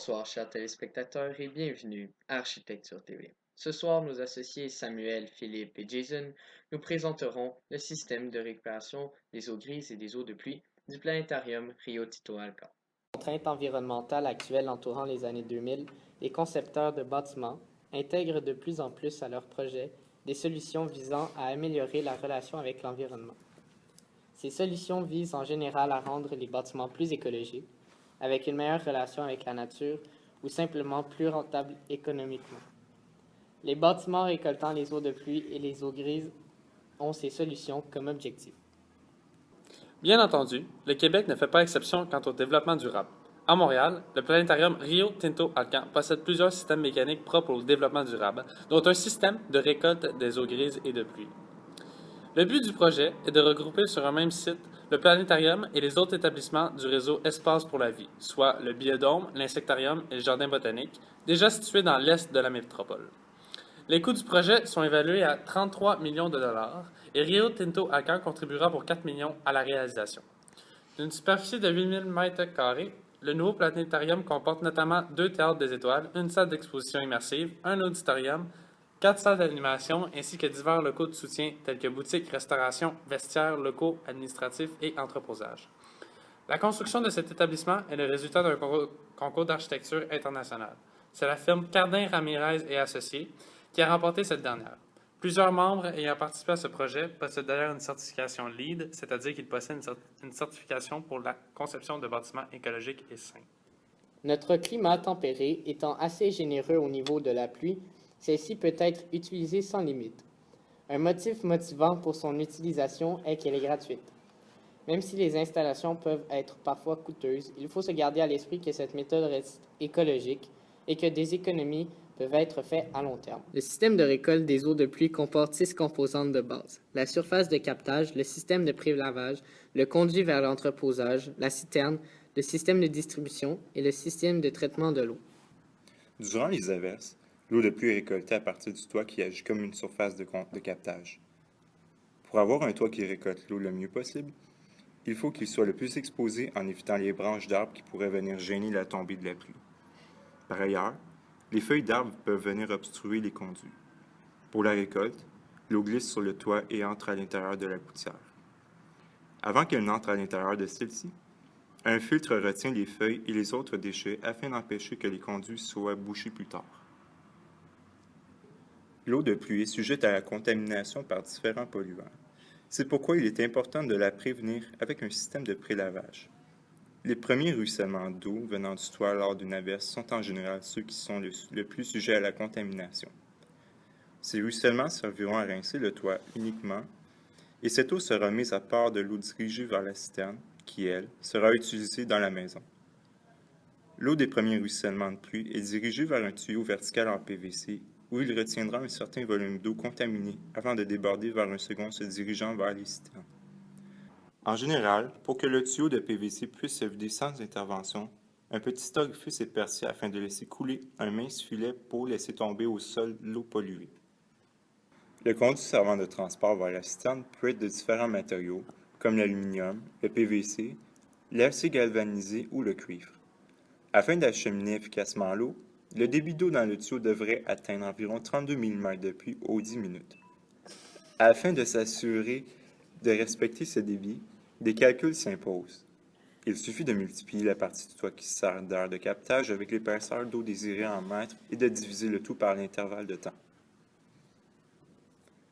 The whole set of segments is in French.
Bonsoir, chers téléspectateurs, et bienvenue à Architecture TV. Ce soir, nos associés Samuel, Philippe et Jason nous présenteront le système de récupération des eaux grises et des eaux de pluie du planétarium Rio Tinto Alcan. Contraintes environnementales actuelles entourant les années 2000, les concepteurs de bâtiments intègrent de plus en plus à leurs projets des solutions visant à améliorer la relation avec l'environnement. Ces solutions visent en général à rendre les bâtiments plus écologiques, avec une meilleure relation avec la nature ou simplement plus rentables économiquement. Les bâtiments récoltant les eaux de pluie et les eaux grises ont ces solutions comme objectif. Bien entendu, le Québec ne fait pas exception quant au développement durable. À Montréal, le planétarium Rio Tinto Alcan possède plusieurs systèmes mécaniques propres au développement durable, dont un système de récolte des eaux grises et de pluie. Le but du projet est de regrouper sur un même site le planétarium et les autres établissements du réseau Espace pour la vie, soit le biodôme, l'insectarium et le jardin botanique, déjà situés dans l'est de la métropole. Les coûts du projet sont évalués à 33 millions de dollars et Rio Tinto Alcan contribuera pour 4 millions à la réalisation. D'une superficie de 8000 m², le nouveau planétarium comporte notamment 2 théâtres des étoiles, une salle d'exposition immersive, un auditorium, 4 salles d'animation ainsi que divers locaux de soutien tels que boutiques, restauration, vestiaires, locaux administratifs et entreposage. La construction de cet établissement est le résultat d'un concours d'architecture international. C'est la firme Cardin Ramirez et Associés qui a remporté cette dernière. Plusieurs membres ayant participé à ce projet possèdent d'ailleurs une certification LEED, c'est-à-dire qu'ils possèdent une certification pour la conception de bâtiments écologiques et sains. Notre climat tempéré étant assez généreux au niveau de la pluie, celle-ci peut être utilisée sans limite. Un motif motivant pour son utilisation est qu'elle est gratuite. Même si les installations peuvent être parfois coûteuses, il faut se garder à l'esprit que cette méthode reste écologique et que des économies peuvent être faites à long terme. Le système de récolte des eaux de pluie comporte 6 composantes de base. La surface de captage, le système de prélavage, le conduit vers l'entreposage, la citerne, le système de distribution et le système de traitement de l'eau. Durant les averses, l'eau de pluie est récoltée à partir du toit qui agit comme une surface de captage. Pour avoir un toit qui récolte l'eau le mieux possible, il faut qu'il soit le plus exposé en évitant les branches d'arbres qui pourraient venir gêner la tombée de la pluie. Par ailleurs, les feuilles d'arbres peuvent venir obstruer les conduits. Pour la récolte, l'eau glisse sur le toit et entre à l'intérieur de la gouttière. Avant qu'elle n'entre à l'intérieur de celle-ci, un filtre retient les feuilles et les autres déchets afin d'empêcher que les conduits soient bouchés plus tard. L'eau de pluie est sujette à la contamination par différents polluants. C'est pourquoi il est important de la prévenir avec un système de prélavage. Les premiers ruissellements d'eau venant du toit lors d'une averse sont en général ceux qui sont le plus sujets à la contamination. Ces ruissellements serviront à rincer le toit uniquement, et cette eau sera mise à part de l'eau dirigée vers la citerne, qui, elle, sera utilisée dans la maison. L'eau des premiers ruissellements de pluie est dirigée vers un tuyau vertical en PVC, où il retiendra un certain volume d'eau contaminée avant de déborder vers un second se dirigeant vers les citernes. En général, pour que le tuyau de PVC puisse se vider sans intervention, un petit orifice est percé afin de laisser couler un mince filet pour laisser tomber au sol l'eau polluée. Le conduit servant de transport vers la citerne peut être de différents matériaux, comme l'aluminium, le PVC, l'acier galvanisé ou le cuivre. Afin d'acheminer efficacement l'eau, le débit d'eau dans le tuyau devrait atteindre environ 32 mm de pluie aux 10 minutes. Afin de s'assurer de respecter ce débit, des calculs s'imposent. Il suffit de multiplier la partie du toit qui sert d'aire de captage avec l'épaisseur d'eau désirée en mètres et de diviser le tout par l'intervalle de temps.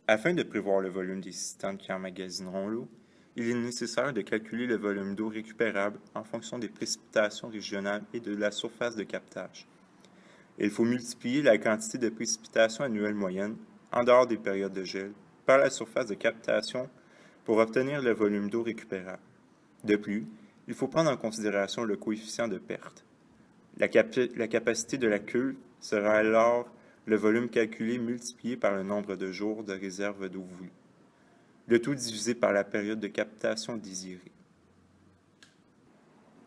Afin de prévoir le volume des citernes qui emmagasineront l'eau, il est nécessaire de calculer le volume d'eau récupérable en fonction des précipitations régionales et de la surface de captage. Il faut multiplier la quantité de précipitations annuelles moyennes, en dehors des périodes de gel, par la surface de captation pour obtenir le volume d'eau récupérable. De plus, il faut prendre en considération le coefficient de perte. La capacité de la cuve sera alors le volume calculé multiplié par le nombre de jours de réserve d'eau voulue. Le tout divisé par la période de captation désirée.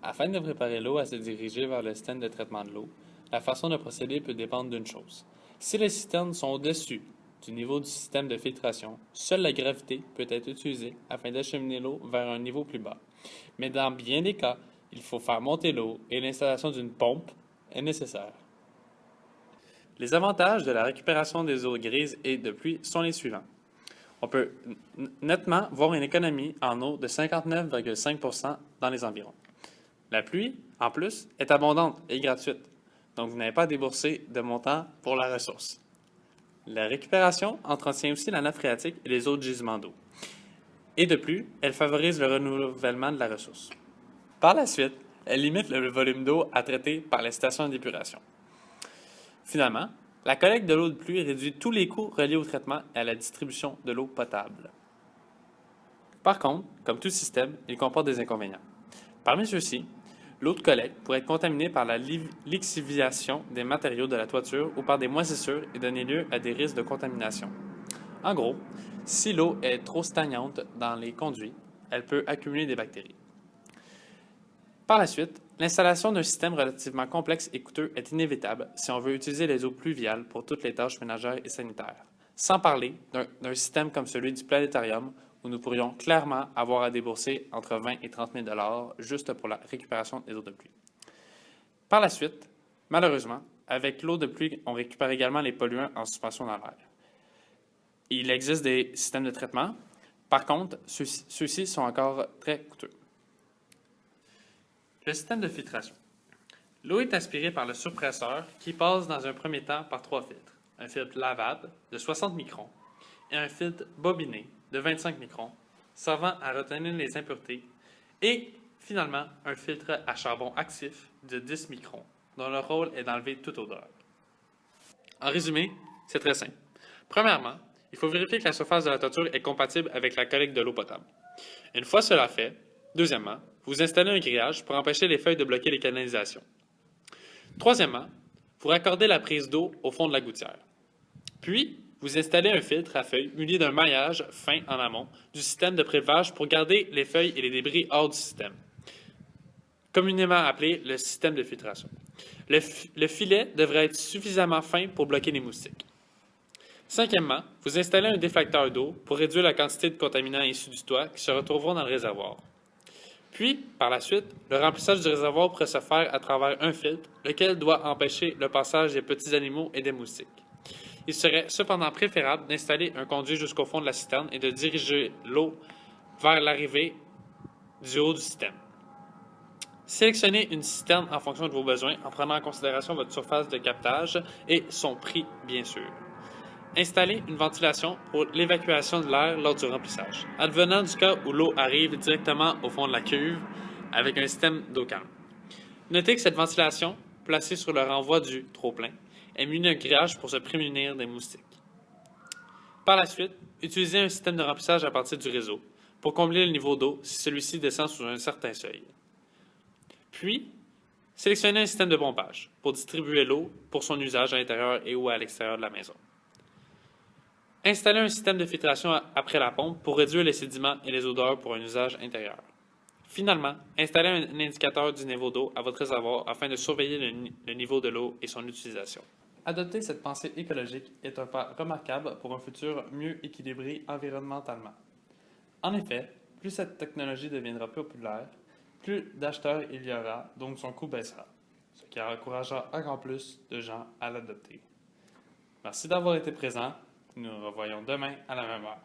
Afin de préparer l'eau à se diriger vers le système de traitement de l'eau, la façon de procéder peut dépendre d'une chose. Si les citernes sont au-dessus du niveau du système de filtration, seule la gravité peut être utilisée afin d'acheminer l'eau vers un niveau plus bas. Mais dans bien des cas, il faut faire monter l'eau et l'installation d'une pompe est nécessaire. Les avantages de la récupération des eaux grises et de pluie sont les suivants. On peut nettement voir une économie en eau de 59,5 % dans les environs. La pluie, en plus, est abondante et gratuite, donc vous n'avez pas à débourser de montant pour la ressource. La récupération entretient aussi la nappe phréatique et les autres gisements d'eau. Et de plus, elle favorise le renouvellement de la ressource. Par la suite, elle limite le volume d'eau à traiter par les stations d'épuration. Finalement, la collecte de l'eau de pluie réduit tous les coûts reliés au traitement et à la distribution de l'eau potable. Par contre, comme tout système, il comporte des inconvénients. Parmi ceux-ci, l'eau de collecte pourrait être contaminée par la lixiviation des matériaux de la toiture ou par des moisissures et donner lieu à des risques de contamination. En gros, si l'eau est trop stagnante dans les conduits, elle peut accumuler des bactéries. Par la suite, l'installation d'un système relativement complexe et coûteux est inévitable si on veut utiliser les eaux pluviales pour toutes les tâches ménagères et sanitaires, sans parler d'un système comme celui du planétarium où nous pourrions clairement avoir à débourser entre 20 et 30 000 $ juste pour la récupération des eaux de pluie. Par la suite, malheureusement, avec l'eau de pluie, on récupère également les polluants en suspension dans l'air. Il existe des systèmes de traitement. Par contre, ceux-ci sont encore très coûteux. Le système de filtration. L'eau est aspirée par le surpresseur qui passe dans un premier temps par 3 filtres. Un filtre lavable de 60 microns et un filtre bobiné de 25 microns, servant à retenir les impuretés, et finalement un filtre à charbon actif de 10 microns, dont le rôle est d'enlever toute odeur. En résumé, c'est très simple. Premièrement, il faut vérifier que la surface de la toiture est compatible avec la collecte de l'eau potable. Une fois cela fait, deuxièmement, vous installez un grillage pour empêcher les feuilles de bloquer les canalisations. Troisièmement, vous raccordez la prise d'eau au fond de la gouttière. Puis, vous installez un filtre à feuilles muni d'un maillage fin en amont du système de prélevage pour garder les feuilles et les débris hors du système, communément appelé le système de filtration. Le filet devrait être suffisamment fin pour bloquer les moustiques. Cinquièmement, vous installez un déflecteur d'eau pour réduire la quantité de contaminants issus du toit qui se retrouveront dans le réservoir. Puis, par la suite, le remplissage du réservoir pourrait se faire à travers un filtre, lequel doit empêcher le passage des petits animaux et des moustiques. Il serait cependant préférable d'installer un conduit jusqu'au fond de la citerne et de diriger l'eau vers l'arrivée du haut du système. Sélectionnez une citerne en fonction de vos besoins en prenant en considération votre surface de captage et son prix, bien sûr. Installez une ventilation pour l'évacuation de l'air lors du remplissage, advenant du cas où l'eau arrive directement au fond de la cuve avec un système d'eau calme. Notez que cette ventilation, placée sur le renvoi du trop-plein, est munie d'un grillage pour se prémunir des moustiques. Par la suite, utilisez un système de remplissage à partir du réseau pour combler le niveau d'eau si celui-ci descend sous un certain seuil. Puis, sélectionnez un système de pompage pour distribuer l'eau pour son usage à l'intérieur et ou à l'extérieur de la maison. Installez un système de filtration après la pompe pour réduire les sédiments et les odeurs pour un usage intérieur. Finalement, installez un indicateur du niveau d'eau à votre réservoir afin de surveiller le niveau de l'eau et son utilisation. Adopter cette pensée écologique est un pas remarquable pour un futur mieux équilibré environnementalement. En effet, plus cette technologie deviendra populaire, plus d'acheteurs il y aura, donc son coût baissera, ce qui encouragera encore plus de gens à l'adopter. Merci d'avoir été présent. Nous nous revoyons demain à la même heure.